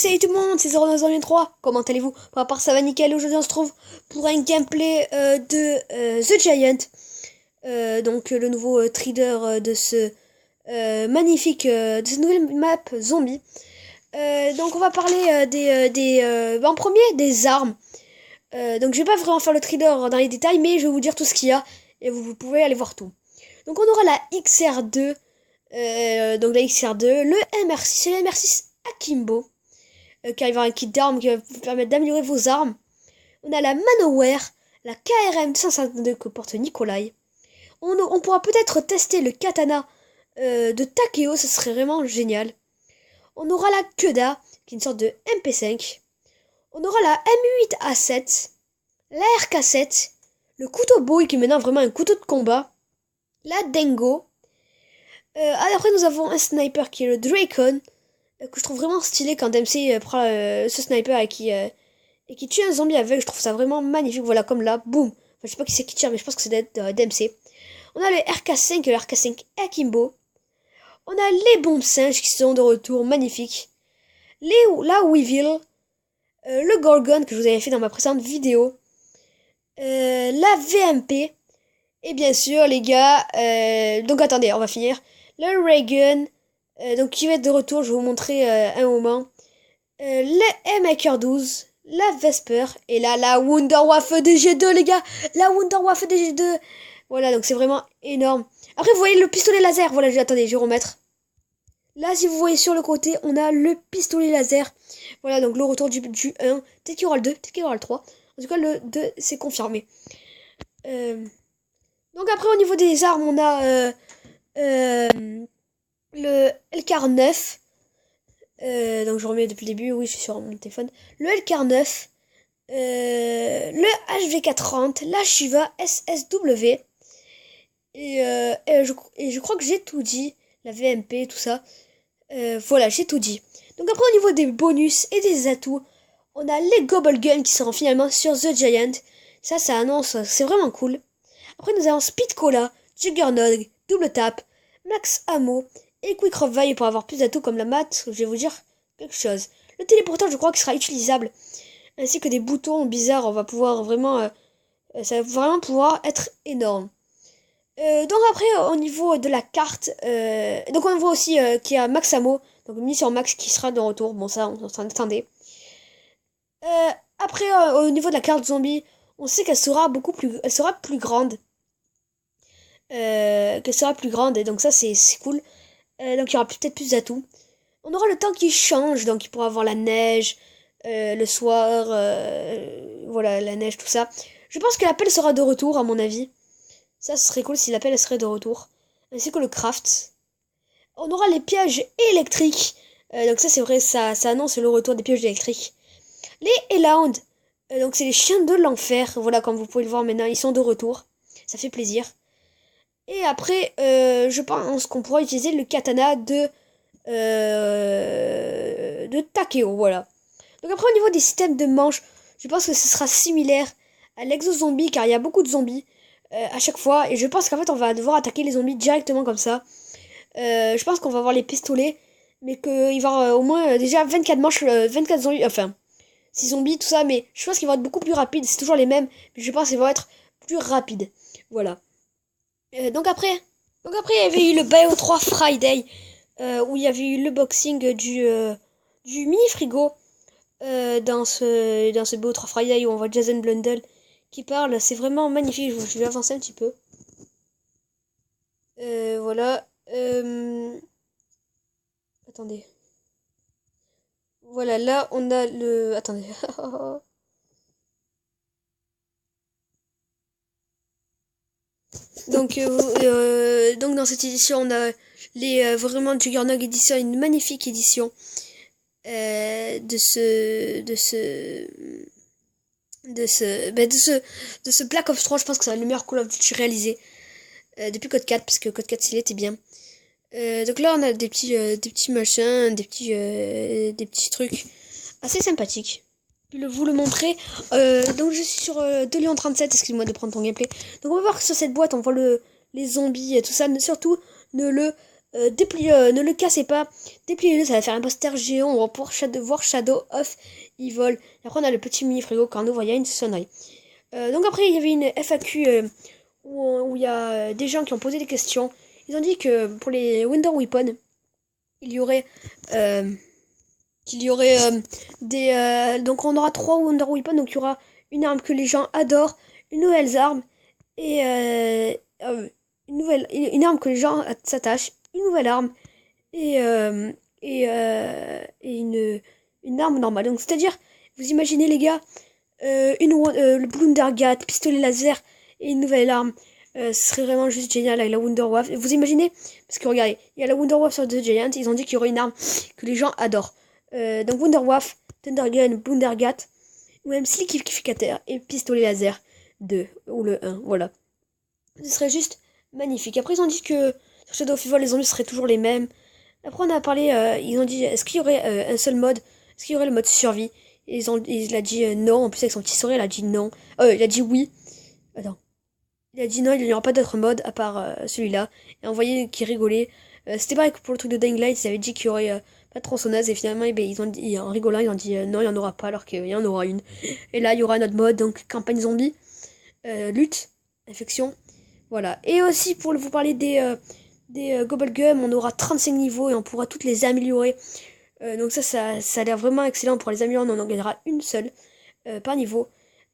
salut tout le monde, c'est Zoro3. Comment allez-vous? Par rapport ça va nickel. Aujourd'hui on se trouve pour un gameplay de The Giant. Donc le nouveau trader de ce magnifique, de cette nouvelle map zombie. Donc on va parler en premier des armes. Donc je vais pas vraiment faire le trader dans les détails, mais je vais vous dire tout ce qu'il y a et vous pouvez aller voir tout. Donc on aura la XR2, donc la XR2, le MR6, c'est le MR6 Akimbo, qui arrive à un kit d'armes qui va vous permettre d'améliorer vos armes. On a la Manoware, la KRM 252 que porte Nikolai. On pourra peut-être tester le katana de Takeo, ce serait vraiment génial. On aura la Keda, qui est une sorte de MP5. On aura la M8A7, la RK7, le couteau boy qui est maintenant vraiment un couteau de combat, la Dengo. Après nous avons un sniper qui est le Dracon, que je trouve vraiment stylé quand Dempsey prend ce sniper et qui tue un zombie avec. Je trouve ça vraiment magnifique. Voilà, comme là, boum. Enfin, je sais pas qui c'est qui tire, mais je pense que c'est Dempsey. On a le RK5 et le RK5 Akimbo. On a les bombes singes qui sont de retour, magnifiques. La Weevil, le Gorgon que je vous avais fait dans ma précédente vidéo, la VMP, et bien sûr les gars, donc attendez, on va finir. Le Reagan, donc qui va être de retour, je vais vous montrer un moment. Le M-Hacker12, la Vesper, et là la Wunderwaffe DG2 les gars, la Wunderwaffe DG2. Voilà, donc c'est vraiment énorme. Après vous voyez le pistolet laser, voilà, attendez, je vais remettre. Là si vous voyez sur le côté, on a le pistolet laser. Voilà, donc le retour du 1, peut-être qu'il y aura le 2, peut-être qu'il y aura le 3. En tout cas le 2 c'est confirmé. Donc après au niveau des armes, on a le LK9. Donc je remets depuis le début, oui je suis sur mon téléphone. Le LK9, le HV430, la Shiva SSW. Et je crois que j'ai tout dit. La VMP, tout ça. Voilà, j'ai tout dit. Donc après au niveau des bonus et des atouts, on a les Gobble Guns qui seront finalement sur The Giant. Ça annonce, c'est vraiment cool. Après nous avons Speed Cola, Juggernog, Double Tap, Max Ammo et Quick Revive pour avoir plus d'atouts comme la mat. Je vais vous dire quelque chose. Le téléporteur je crois qu'il sera utilisable. Ainsi que des boutons bizarres, on va pouvoir vraiment... ça va vraiment pouvoir être énorme. Donc après au niveau de la carte, donc on voit aussi qu'il y a Max Ammo, donc munition Max qui sera de retour. Bon ça on s'en attendait. Après au niveau de la carte zombie, on sait qu'elle sera elle sera plus grande. Qu'elle sera plus grande et donc ça c'est cool. Donc il y aura peut-être plus d'atouts. On aura le temps qui change, donc il pourra avoir la neige le soir, voilà la neige tout ça. Je pense que l'appel sera de retour à mon avis. Ça ce serait cool si l'appel serait de retour. Ainsi que le craft. On aura les pièges électriques. Donc ça c'est vrai, ça annonce le retour des pièges électriques. Les Hellhound, donc c'est les chiens de l'enfer. Voilà, comme vous pouvez le voir maintenant, ils sont de retour. Ça fait plaisir. Et après, je pense qu'on pourra utiliser le katana de Takeo, voilà. Donc après, au niveau des systèmes de manches, je pense que ce sera similaire à l'exo-zombie, car il y a beaucoup de zombies à chaque fois. Et je pense qu'en fait, on va devoir attaquer les zombies directement comme ça. Je pense qu'on va avoir les pistolets, mais qu'il va y avoir au moins déjà 24 manches, 24 zombies, enfin, 6 zombies, tout ça. Mais je pense qu'ils vont être beaucoup plus rapides, c'est toujours les mêmes, mais je pense qu'ils vont être plus rapides. Voilà. Donc après, il y avait eu le Bio 3 Friday, où il y avait eu le boxing du mini frigo dans ce Bio 3 Friday où on voit Jason Blundell qui parle. C'est vraiment magnifique. Je vais avancer un petit peu. Voilà. Attendez. Voilà, là on a le. Attendez. Donc dans cette édition, on a les vraiment Juggernog édition, une magnifique édition de ce Black Ops 3. Je pense que c'est le meilleur Call of Duty réalisé depuis Code 4, parce que Code 4 il était bien. Donc là on a des petits machins, des petits trucs assez sympathiques. Je vais vous le montrer. Donc je suis sur DeLeon37, excuse-moi de prendre ton gameplay. Donc on va voir que sur cette boîte on voit les zombies et tout ça. Surtout ne le ne le cassez pas. Dépliez-le, ça va faire un poster géant. On va pouvoir voir Shadow of Evil. Et après, on a le petit mini frigo. Quand on ouvre, il y a une sonnerie. Donc après, il y avait une FAQ où il y a des gens qui ont posé des questions. Ils ont dit que pour les Wonder Weapon, il y aurait donc on aura 3 Wonder Weapon. Donc il y aura une arme que les gens adorent, une nouvelle arme et une arme que les gens s'attachent, une nouvelle arme et une arme normale. Donc c'est-à-dire, vous imaginez les gars, le Blundergat, pistolet laser et une nouvelle arme. Ce serait vraiment juste génial avec la Wonderwaf. Vous imaginez? Parce que regardez, il y a la Wonderwaf sur The Giant, ils ont dit qu'il y aurait une arme que les gens adorent. Donc Wonderwaf, Thundergun, Blundergat, ou même Slikificateur et pistolet laser 2, ou le 1, voilà. Ce serait juste magnifique. Après ils ont dit que sur Shadow of Evil les zombies seraient toujours les mêmes. Après on a parlé, ils ont dit, est-ce qu'il y aurait un seul mode? Est-ce qu'il y aurait le mode survie? Et il a dit non, en plus avec son petit sourire il a dit non. Il a dit oui. Attends. Il a dit non, il n'y aura pas d'autre mode à part celui-là. Et on voyait qu'il rigolait. C'était pareil que pour le truc de Dying Light, ils avaient dit qu'il y aurait pas de tronçonneuse. Et finalement, eh ben, ils ont dit, en rigolant, ils ont dit non, il n'y en aura pas alors qu'il y en aura une. Et là, il y aura un autre mode, donc campagne zombie, lutte, infection. Voilà. Et aussi, pour vous parler des Gobblegum, on aura 35 niveaux et on pourra toutes les améliorer. Donc ça a l'air vraiment excellent. Pour les améliorer, on en gagnera une seule par niveau.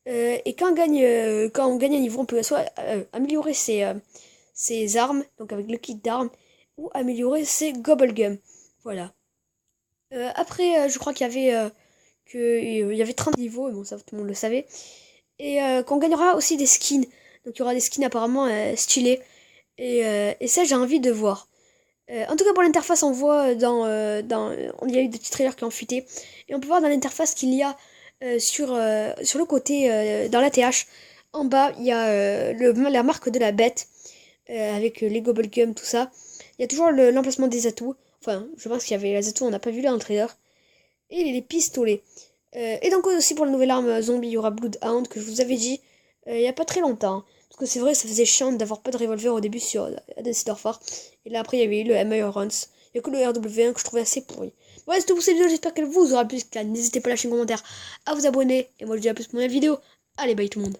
Et quand on gagne un niveau, on peut soit améliorer ses armes, donc avec le kit d'armes, ou améliorer ses Gobblegum. Voilà. Après, je crois il y avait 30 niveaux, bon ça tout le monde le savait. Et qu'on gagnera aussi des skins. Donc il y aura des skins apparemment stylés. Et ça j'ai envie de voir. En tout cas pour l'interface on voit il y a eu des petits trailers qui ont fuité. Et on peut voir dans l'interface qu'il y a sur le côté, dans l'ATH, en bas, il y a la marque de la bête, avec les Gobblegum, tout ça. Il y a toujours l'emplacement des atouts. Enfin, je pense qu'il y avait les atouts, on n'a pas vu là en trailer. Et les pistolets. Et donc aussi pour la nouvelle arme zombie, il y aura Bloodhound, que je vous avais dit il n'y a pas très longtemps. Parce que c'est vrai, ça faisait chiant d'avoir pas de revolver au début sur Advanced Warfare. Et là après, il y avait eu le MI Runs. Il n'y a que le RW1 que je trouvais assez pourri. Ouais, c'est tout pour cette vidéo, j'espère qu'elle vous aura plu. N'hésitez pas à lâcher un commentaire, à vous abonner. Et moi je vous dis à plus pour une vidéo. Allez, bye tout le monde.